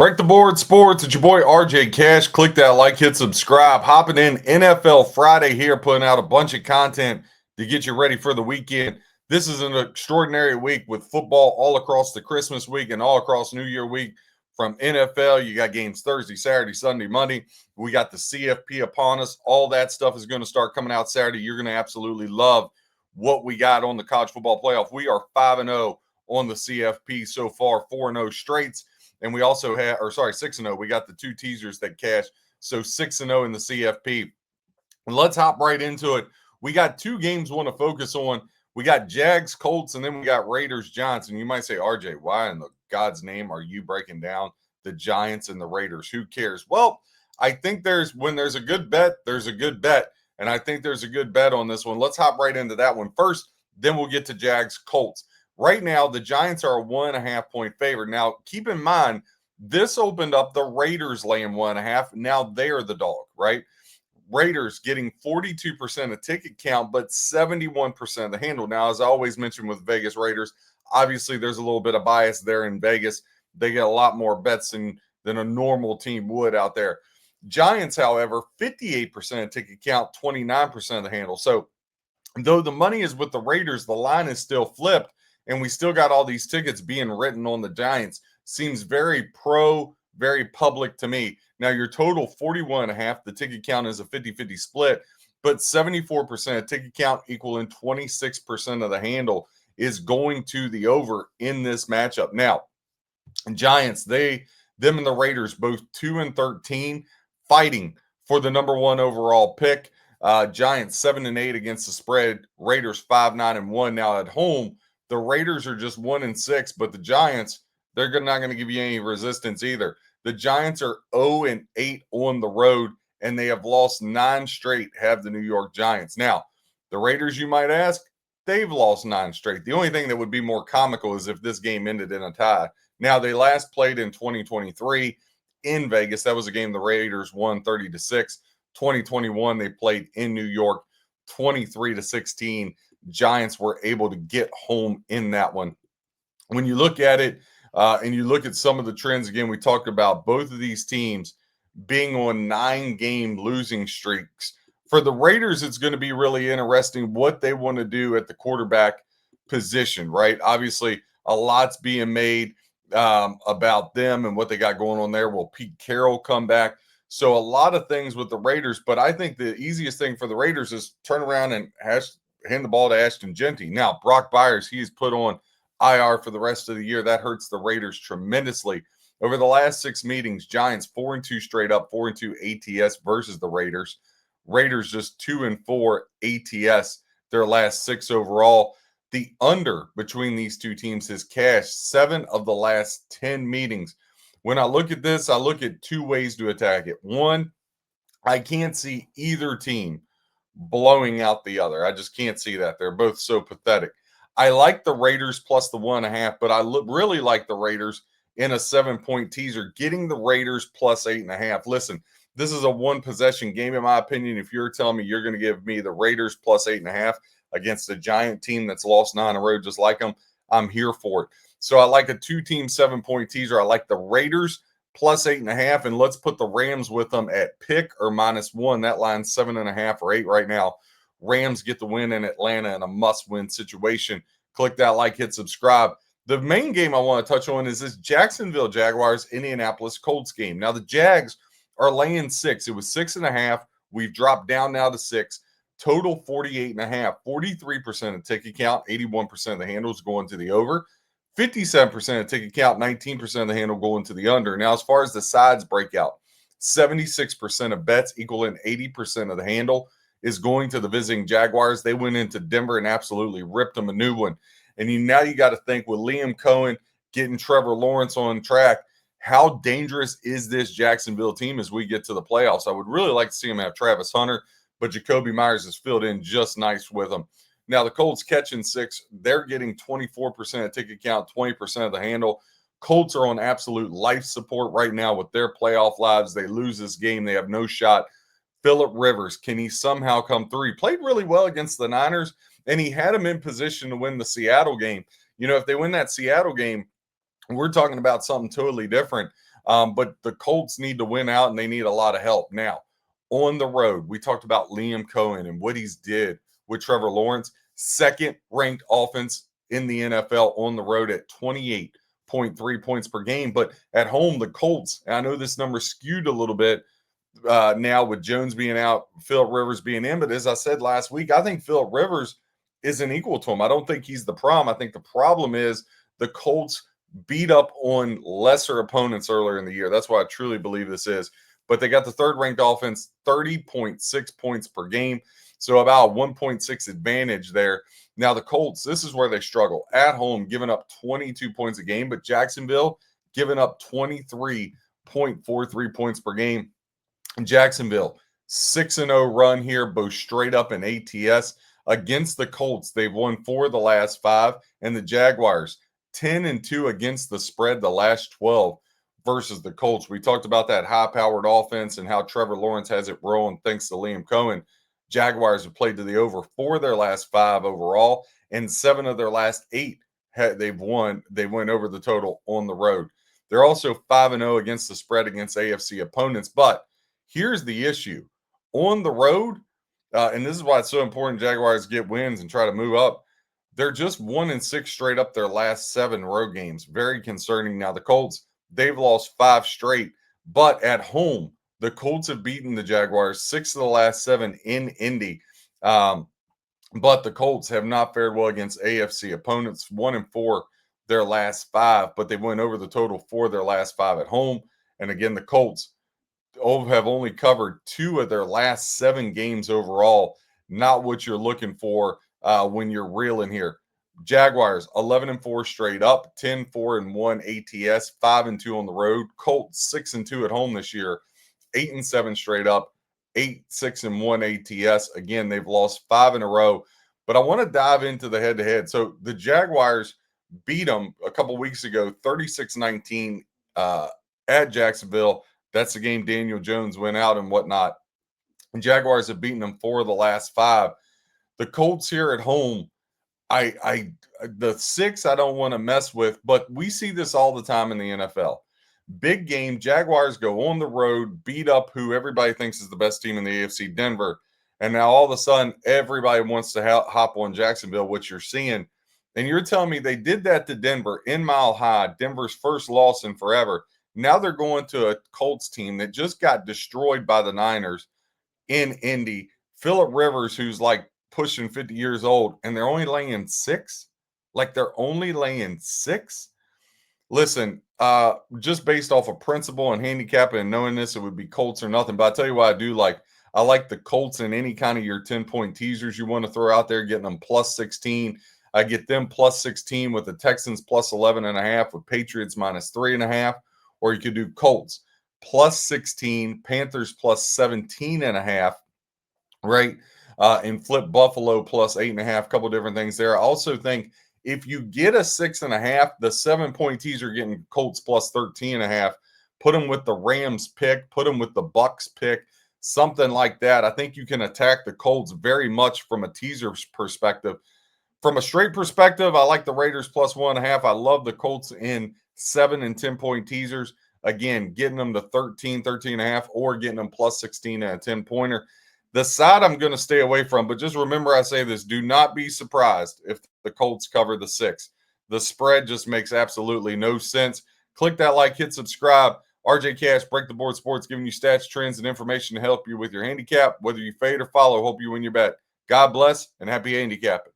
Break the board sports. It's your boy RJ Cash. Click that like, hit subscribe. Hopping in NFL Friday here, putting out a bunch of content to get you ready for the weekend. This is an extraordinary week with football all across the Christmas week and all across New Year week. From NFL, you got games Thursday, Saturday, Sunday, Monday. We got the CFP upon us. All that stuff is going to start coming out Saturday. You're going to absolutely love what we got on the college football playoff. We are 5-0 on the CFP so far, 4-0 straights. And we also have, 6-0. We got the two teasers that cash. So 6-0 in the CFP. Let's hop right into it. We got two games we want to focus on. We got Jags, Colts, and then we got Raiders, Giants. And you might say, RJ, why in the God's name are you breaking down the Giants and the Raiders? Who cares? Well, I think when there's a good bet, there's a good bet. And I think there's a good bet on this one. Let's hop right into that one first. Then we'll get to Jags, Colts. Right now, the Giants are a 1.5 point favorite. Now, keep in mind, this opened up the Raiders laying 1.5. Now they're the dog, right? Raiders getting 42% of ticket count, but 71% of the handle. Now, as I always mention with Vegas Raiders, obviously there's a little bit of bias there in Vegas. They get a lot more bets than a normal team would out there. Giants, however, 58% of ticket count, 29% of the handle. So, though the money is with the Raiders, the line is still flipped. And we still got all these tickets being written on the Giants. Seems very very public to me. Now, your total 41.5, the ticket count is a 50-50 split, but 74% of ticket count equaling 26% of the handle is going to the over in this matchup. Now, Giants, them and the Raiders, both 2-13, fighting for the number one overall pick. Giants 7-8 against the spread. Raiders 5-9-1. Now at home, the Raiders are just 1-6, but the Giants, they're not going to give you any resistance either. The Giants are 0-8 on the road, and they have lost 9 straight, have the New York Giants. Now, the Raiders, you might ask, they've lost 9 straight. The only thing that would be more comical is if this game ended in a tie. Now, they last played in 2023 in Vegas. That was a game the Raiders won 30-6. 2021, they played in New York 23-16. Giants were able to get home in that one. When you look at it and you look at some of the trends, again, we talked about both of these teams being on 9-game losing streaks. For the Raiders, it's going to be really interesting what they want to do at the quarterback position, right? Obviously, a lot's being made about them and what they got going on there. Will Pete Carroll come back? So a lot of things with the Raiders, but I think the easiest thing for the Raiders is turn around and hand the ball to Ashton Genty. Now, Brock Byers, he's put on IR for the rest of the year. That hurts the Raiders tremendously. Over the last 6 meetings, Giants 4-2 straight up, 4-2 ATS versus the Raiders. Raiders just 2-4 ATS, their last 6 overall. The under between these two teams has cashed 7 of the last 10 meetings. When I look at this, I look at 2 ways to attack it. One, I can't see either team blowing out the other. I just can't see that. They're both so pathetic. I like the Raiders plus the 1.5, but I really like the Raiders in a 7-point teaser, getting the Raiders plus 8.5. Listen, this is a one-possession game, in my opinion. If you're telling me you're going to give me the Raiders plus 8.5 against a Giant team that's lost 9 in a row just like them, I'm here for it. So I like a 2-team 7-point teaser. I like the Raiders plus 8.5, and let's put the Rams with them at pick or -1. That line's 7.5 or 8 right now. Rams get the win in Atlanta in a must-win situation. Click that like, hit subscribe. The main game I want to touch on is this Jacksonville Jaguars, Indianapolis Colts game. Now, the Jags are laying 6. It was 6.5. We've dropped down now to 6. Total 48.5. 43% of ticket count, 81% of the handles going to the over. 57% of ticket count, 19% of the handle going to the under. Now, as far as the sides breakout, 76% of bets equaling 80% of the handle is going to the visiting Jaguars. They went into Denver and absolutely ripped them a new one. And now you got to think with Liam Cohen getting Trevor Lawrence on track, how dangerous is this Jacksonville team as we get to the playoffs? I would really like to see him have Travis Hunter, but Jacoby Myers is filled in just nice with him. Now, the Colts catching 6. They're getting 24% of ticket count, 20% of the handle. Colts are on absolute life support right now with their playoff lives. They lose this game, they have no shot. Phillip Rivers, can he somehow come through? He played really well against the Niners, and he had him in position to win the Seattle game. You know, if they win that Seattle game, we're talking about something totally different. But the Colts need to win out, and they need a lot of help. Now, on the road, we talked about Liam Cohen and what he's did with Trevor Lawrence. Second ranked offense in the NFL on the road at 28.3 points per game. But at home, the Colts, and I know this number skewed a little bit now with Jones being out, Philip Rivers being in. But as I said last week, I think Philip Rivers isn't equal to him. I don't think he's the problem. I think the problem is the Colts beat up on lesser opponents earlier in the year. That's why I truly believe this is. But they got the third ranked offense, 30.6 points per game. So about 1.6 advantage there. Now the Colts, this is where they struggle. At home, giving up 22 points a game, but Jacksonville giving up 23.43 points per game. Jacksonville, 6-0 run here, both straight up and ATS. Against the Colts, they've won 4 of the last 5, and the Jaguars, 10-2 against the spread the last 12 versus the Colts. We talked about that high-powered offense and how Trevor Lawrence has it rolling thanks to Liam Cohen. Jaguars have played to the over 4 of their last 5 overall, and 7 of their last 8 they've won. They went over the total on the road. They're also 5-0 against the spread against AFC opponents. But here's the issue. On the road, and this is why it's so important Jaguars get wins and try to move up, they're just 1-6 straight up their last 7 road games. Very concerning. Now, the Colts, they've lost 5 straight, but at home, the Colts have beaten the Jaguars 6 of the last 7 in Indy. But the Colts have not fared well against AFC opponents, 1-4 their last 5, but they went over the total for their last 5 at home. And again, the Colts have only covered 2 of their last 7 games overall. Not what you're looking for when you're reeling here. Jaguars 11-4 straight up, 10-4-1 ATS, 5-2 on the road. Colts 6-2 at home this year, 8-7 straight up, 8-6-1 ATS. Again, they've lost 5 in a row. But I want to dive into the head-to-head. So the Jaguars beat them a couple weeks ago, 36-19 at Jacksonville. That's the game Daniel Jones went out and whatnot. And Jaguars have beaten them 4 of the last 5. The Colts here at home, the 6 I don't want to mess with, but we see this all the time in the NFL. Big game, Jaguars go on the road, beat up who everybody thinks is the best team in the AFC, Denver. And now all of a sudden, everybody wants to hop on Jacksonville, which you're seeing. And you're telling me they did that to Denver in Mile High, Denver's first loss in forever. Now they're going to a Colts team that just got destroyed by the Niners in Indy. Philip Rivers, who's like pushing 50 years old, and they're only laying 6? Like they're only laying 6? Listen, just based off of principle and handicapping and knowing this, it would be Colts or nothing. But I tell you what I do like. I like the Colts in any kind of your 10-point teasers you want to throw out there, getting them plus 16. I get them plus 16 with the Texans plus 11.5, with Patriots minus 3.5. Or you could do Colts plus 16, Panthers plus 17.5, right? And flip Buffalo plus 8.5, couple different things there. I also think if you get a 6.5, the 7-point teaser getting Colts plus 13.5, put them with the Rams pick, put them with the Bucks pick, something like that. I think you can attack the Colts very much from a teaser perspective. From a straight perspective, I like the Raiders plus 1.5. I love the Colts in 7 and 10-point teasers. Again, getting them to 13.5, or getting them plus 16 and a 10-pointer. The side I'm going to stay away from, but just remember I say this, do not be surprised if the Colts cover the 6. The spread just makes absolutely no sense. Click that like, hit subscribe. RJ Cash, Break the Board Sports, giving you stats, trends, and information to help you with your handicap. Whether you fade or follow, hope you win your bet. God bless and happy handicapping.